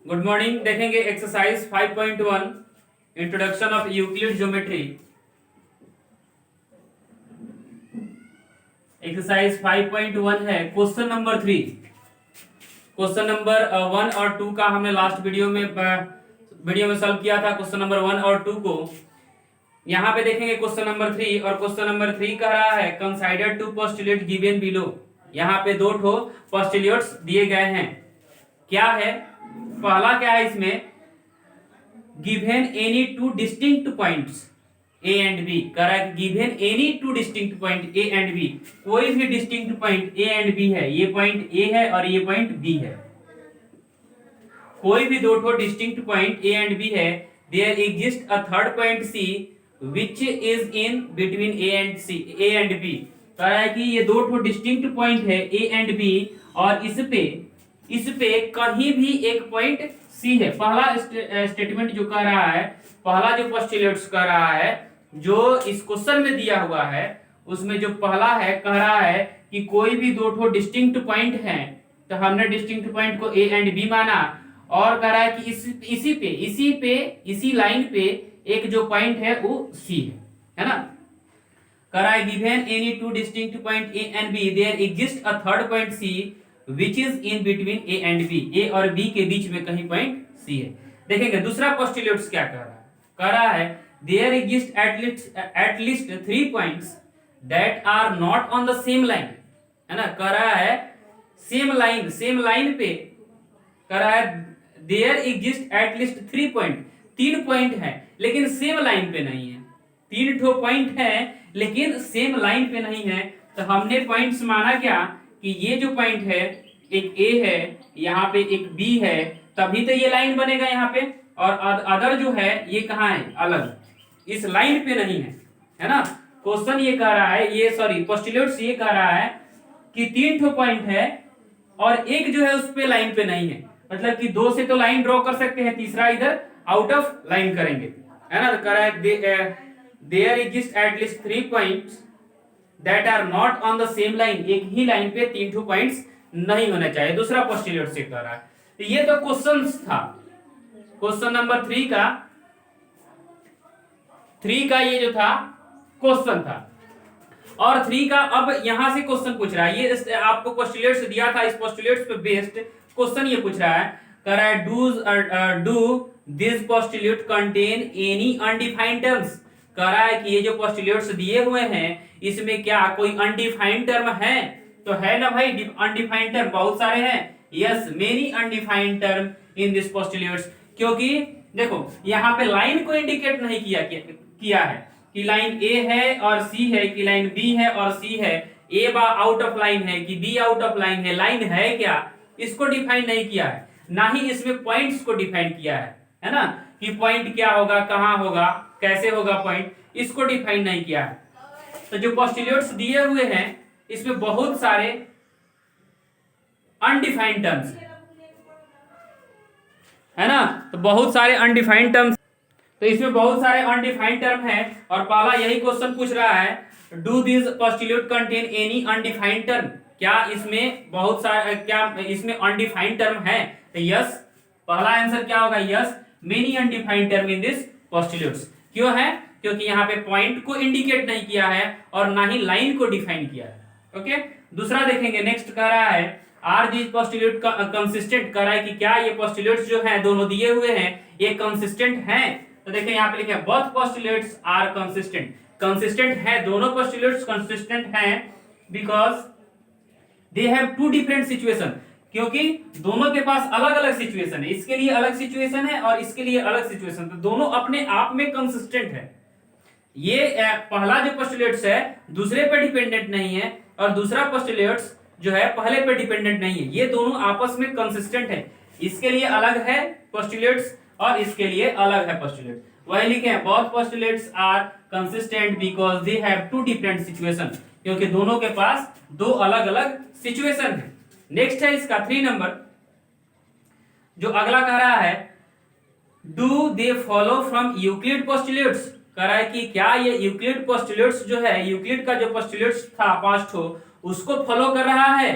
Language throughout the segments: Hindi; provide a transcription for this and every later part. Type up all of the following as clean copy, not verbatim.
Good morning. देखेंगे exercise 5.1 introduction of Euclid geometry. Exercise 5.1 है क्वेश्चन नंबर 3। क्वेश्चन नंबर 1 और 2 का हमने लास्ट वीडियो में सॉल्व किया था। क्वेश्चन नंबर 1 और 2 को यहाँ पे देखेंगे क्वेश्चन नंबर 3। और क्वेश्चन नंबर 3 कह रहा है consider two postulate given below. यहाँ पे दो ठो पोस्टुलेट्स दिए गए हैं। क्या है पहला, क्या है इसमें, given any two distinct points A and B. कह रहा है given any two distinct point A and B, कोई भी distinct point A and B है, ये पॉइंट ए है और ये पॉइंट बी है, कोई भी दो ठो distinct point A and B है, there exist a third point C which is in between A and B. कह रहा है कि ये दो ठो डिस्टिंक्ट पॉइंट है ए एंड बी और इस पे कहीं भी एक पॉइंट सी है। पहला स्टेटमेंट जो कह रहा है, पहला जो पोस्टुलेट्स कह रहा है जो इस क्वेश्चन में दिया हुआ है, उसमें जो पहला है कह रहा है कि कोई भी दो ठो डिस्टिंक्ट पॉइंट हैं, तो हमने डिस्टिंक्ट पॉइंट को ए एंड बी माना। और कह रहा है कि इसी लाइन पे एक जो पॉइंट है वो सी है ना। कह रहा है given any two distinct point A and B, there exist a third point C which is in between A and B. A और बी के बीच में कहीं पॉइंट सी है। देखेंगे दूसरा पोस्टुलेट्स क्या कह रहा है। कह रहा है there exist at least 3 points that are not on the same line, है ना। कह रहा है सेम लाइन पे, कह रहा है there exist at least 3 point, 3 point है लेकिन सेम लाइन पे नहीं है। 3 ठो पॉइंट है लेकिन सेम लाइन पे नहीं है। तो हमने पॉइंट्स माना क्या कि ये जो पॉइंट है, एक ए है, यहाँ पे एक बी है, तभी तो ये लाइन बनेगा यहाँ पे। और अदर जो है ये कहाँ है, अलग, इस लाइन पे नहीं है ना। क्वेश्चन ये कह रहा है, ये सॉरी पोस्टुलेट्स ये कह रहा है कि 3 ठो पॉइंट है और एक जो है उस पे लाइन पे नहीं है। मतलब कि 2 से तो लाइन ड्रॉ कर सकते हैं, तीसरा इधर आउट ऑफ लाइन करेंगे, है ना। तो कह रहा है there exist at least 3 points that are not on the same line, एक ही लाइन पे 3 ठो पॉइंट्स नहीं होने चाहिए। दूसरा पोस्टुलेट से कह रहा है। तो ये तो क्वेश्चंस था, क्वेश्चन नंबर 3 का ये जो था क्वेश्चन था। और 3 का अब यहां से क्वेश्चन पूछ रहा है। ये आपको पोस्टुलेट्स दिया था, इस पोस्टुलेट्स पे बेस्ड क्वेश्चन ये पूछ रहा है। कह रहा है do this postulate contain any undefined terms. कह रहा है कि ये जो पोस्टुलेट्स दिए हुए हैं इसमें क्या कोई अनडिफाइंड टर्म है? तो है ना भाई, अनडिफाइंड टर्म बहुत सारे हैं। Yes, many undefined term in this postulates. क्योंकि देखो यहाँ पे लाइन को इंडिकेट नहीं किया है कि लाइन ए है और सी है, कि लाइन बी है और सी है, ए बा आउट ऑफ लाइन है कि बी आउट ऑफ लाइन है, लाइन है क्या, इसको डिफाइन नहीं किया है। ना ही इसमें पॉइंट्स को डिफाइन किया है ना, कि पॉइंट क्या होगा, कहां होगा, कैसे होगा पॉइंट, इसको डिफाइन नहीं किया है। तो जो पोस्टुलेट्स दिए हुए हैं इसमें बहुत सारे अनडिफाइंड टर्म्स है ना। तो बहुत सारे अनडिफाइंड टर्म्स, तो इसमें बहुत सारे अनडिफाइंड टर्म है। और पहला यही क्वेश्चन पूछ रहा है, do this postulate contain any undefined term. क्या इसमें बहुत सारे, क्या इसमें अनडिफाइंड टर्म है? तो यस, पहला आंसर क्या होगा, yes, many undefined term in this postulates. क्यों है? क्योंकि यहाँ पे पॉइंट को इंडिकेट नहीं किया है और ना ही लाइन को डिफाइन किया है। ओके, दूसरा देखेंगे। नेक्स्ट कह रहा है आर दिस पोस्टुलेट कंसिस्टेंट। कह रहा है कि क्या ये पोस्टुलेट्स जो हैं दोनों दिए हुए हैं ये कंसिस्टेंट हैं? तो देखिए यहाँ पे लिखे both postulates are consistent. Consistent है, दोनों पोस्टुलेट्स कंसिस्टेंट हैं because they have 2 different situation. क्योंकि दोनों के पास अलग अलग सिचुएशन है, इसके लिए अलग सिचुएशन है और इसके लिए अलग सिचुएशन, तो दोनों अपने आप में कंसिस्टेंट है। ये पहला जो पोस्टुलेट्स है दूसरे पे डिपेंडेंट नहीं है और दूसरा पोस्टुलेट्स जो है पहले पे डिपेंडेंट नहीं है, ये दोनों आपस में कंसिस्टेंट है। इसके लिए अलग है पोस्टुलेट्स और इसके लिए अलग है पोस्टुलेट। वही लिखे हैं both postulates are consistent because they have 2 different situation, क्योंकि दोनों के पास 2 अलग अलग सिचुएशन है। नेक्स्ट है इसका 3 नंबर, जो अगला कह रहा है do they follow from Euclid postulates. कह रहा है कि क्या ये यूक्लिड पोस्टुलेट्स जो है, यूक्लिड का जो पोस्टुलेट्स था 5 ठो, उसको फॉलो कर रहा है?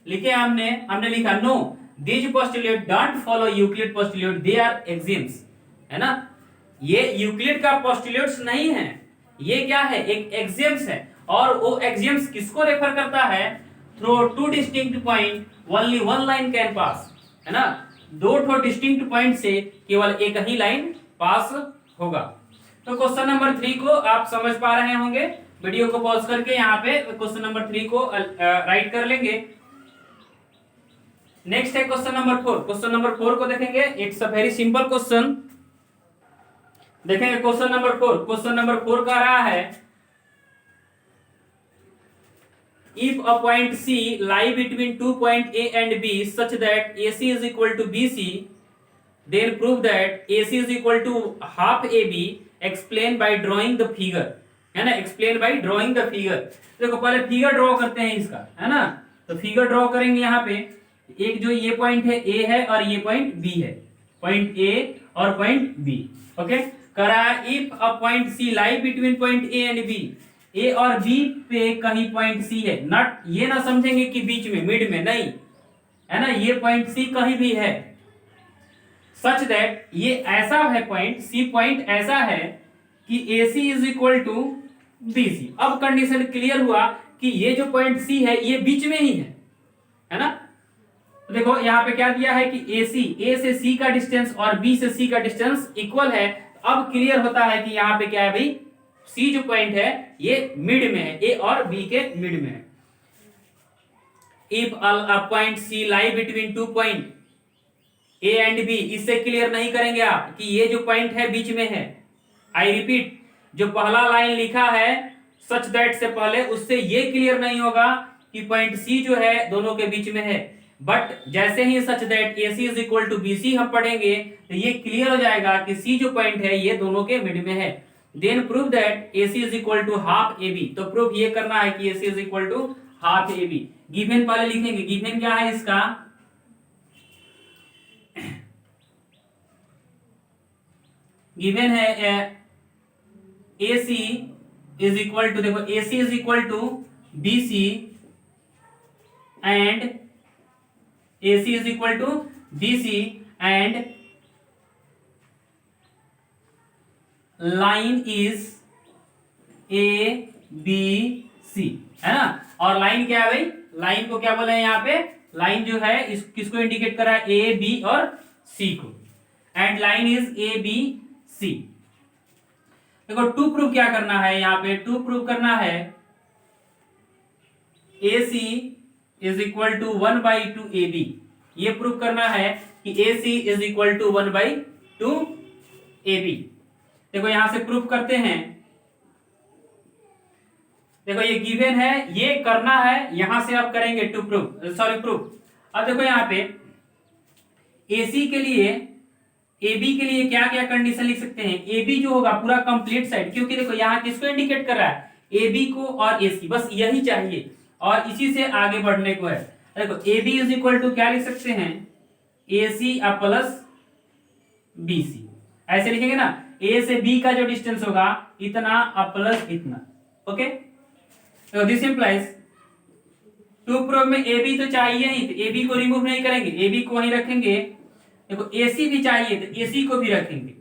लिखे हमने लिखा no, these postulate don't follow Euclid postulate, they are axioms, है ना। ये यूक्लिड का पोस्टुलेट्स नहीं है, ये क्या है, एक एक्सिम्स है। और वो एक्सिम्स किसको रेफर करता है, through to distinct point only one line can pass, है ना। दो ठो डिस्टिंक्ट पॉइंट से केवल एक ही लाइन पास होगा। तो क्वेश्चन नंबर 3 को आप समझ पा रहे होंगे, वीडियो को पॉज करके यहाँ पे क्वेश्चन नंबर 3 को राइट कर लेंगे। नेक्स्ट है क्वेश्चन नंबर 4। क्वेश्चन नंबर 4 को देखेंगे, it's a very simple question. देखेंगे क्वेश्चन नंबर 4। क्वेश्चन नंबर 4 का रहा है, if a point C lie between 2 point A and B such that AC is equal to BC, then prove that AC is equal to half AB, explain by drawing the figure, है ना। explain by drawing the figure। देखो पहले फिगर ड्रॉ करते हैं इसका, है ना। तो फिगर ड्रॉ करेंगे यहाँ पे, एक जो ये पॉइंट है A है और ये पॉइंट B है, पॉइंट A और पॉइंट B। ओके, करा if a point C lie between point A and B, A और B पे कहीं पॉइंट C है, नॉट ये ना समझेंगे कि बीच में, मिड में नहीं, है ना। ये पॉइंट C कहीं भी है, सच दैट ये ऐसा है पॉइंट C, पॉइंट ऐसा है कि AC is equal to BC। अब कंडीशन क्लियर हुआ कि ये जो पॉइंट C है ये बीच में ही है ना। तो देखो यहाँ पे क्या दिया है कि AC, A से C का डिस्टेंस और B से C का डिस्टेंस इक्वल है। अब क्लियर होता है कि यहाँ पे क्या है भाई, C जो पॉइंट है ये मिड में है, A और B के मिड में है। If a point C lie between 2 point A and B, इससे क्लियर नहीं करेंगे आप कि ये जो पॉइंट है बीच में है। आई रिपीट, जो पहला लाइन लिखा है सच दैट से पहले, उससे ये क्लियर नहीं होगा कि पॉइंट C जो है दोनों के बीच में है। बट जैसे ही such that AC is equal to BC हम पढ़ेंगे तो ये क्लियर हो जाएगा कि C जो पॉइंट है ये दोनों के मिड में है। Then prove that AC is equal to half AB। तो प्रूफ ये करना है कि AC is equal to half AB। Given पहले लिखेंगे, गिवन क्या है इसका, गिवन है AC इज इक्वल टू, देखो AC is equal to BC and AC is equal to BC and line is ABC, है ना। और लाइन क्या है भाई, लाइन को क्या बोले हैं यहाँ पे, लाइन जो है इस किसको इंडिकेट कर रहा है, A B और C को, एंड लाइन इज ABC। देखो टू प्रूव क्या करना है यहाँ पे, टू प्रूव करना है AC is equal to 1/2 AB। ये प्रूव करना है कि AC is equal to 1/2 AB। देखो यहां से प्रूफ करते हैं, देखो ये गिवन है, ये करना है, यहां से आप करेंगे टू प्रूफ, सॉरी प्रूफ। अब देखो यहाँ पे AC के लिए, AB के लिए क्या क्या कंडीशन लिख सकते हैं। AB जो होगा पूरा कंप्लीट साइड, क्योंकि देखो यहाँ किसको इंडिकेट कर रहा है, AB को और AC, बस यही चाहिए और इसी से आगे बढ़ने को है। देखो AB इज इक्वल टू क्या लिख सकते हैं, AC प्लस BC, ऐसे लिखेंगे ना। A से B का जो डिस्टेंस होगा इतना प्लस इतना। ओके, तो दिस इंप्लाइज टू प्रूव में AB तो चाहिए ही, तो AB को रिमूव नहीं करेंगे, AB को वहीं रखेंगे। देखो AC भी चाहिए तो AC को भी रखेंगे,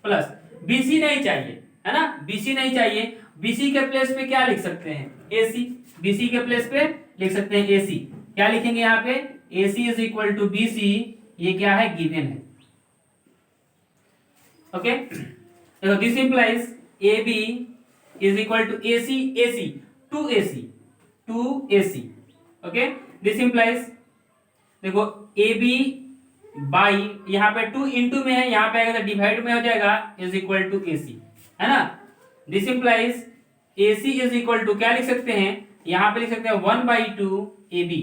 प्लस BC नहीं चाहिए, है ना, BC नहीं चाहिए। BC के प्लेस पे क्या लिख सकते हैं, AC। BC के प्लेस पे लिख सकते हैं AC। क्या लिखेंगे यहाँ पे, AC is equal to BC, ये क्या है, गिवन है। ओके, देखो this implies AB is equal to AC, AC 2AC। ओके, दिस इंप्लाइज देखो AB बाई, यहाँ पे 2 इंटू में है, यहाँ पे आएगा तो डिवाइड में हो जाएगा, इज इक्वल टू AC, है ना। This implies AC is equal to क्या लिख सकते हैं, यहाँ पे लिख सकते हैं 1/2 AB।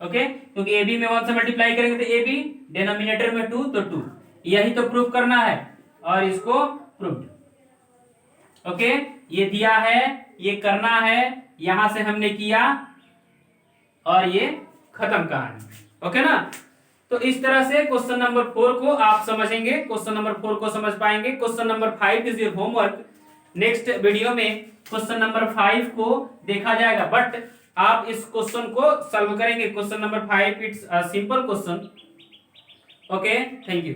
ओके, क्योंकि AB में 1 से मल्टीप्लाई करेंगे तो AB, डिनोमिनेटर में 2 तो 2, यही तो प्रूफ करना है और इसको प्रूफ। ओके, ये दिया है, ये करना है, यहां से हमने किया और ये खत्म कहानी। ओके ना, तो इस तरह से क्वेश्चन नंबर 4 को आप समझेंगे, क्वेश्चन नंबर 4 को समझ पाएंगे। Question number 5 is your homework. Next video में क्वेश्चन नंबर 5 को देखा जाएगा, बट आप इस क्वेश्चन को सॉल्व करेंगे। Question number 5 it's simple question. Okay, thank you.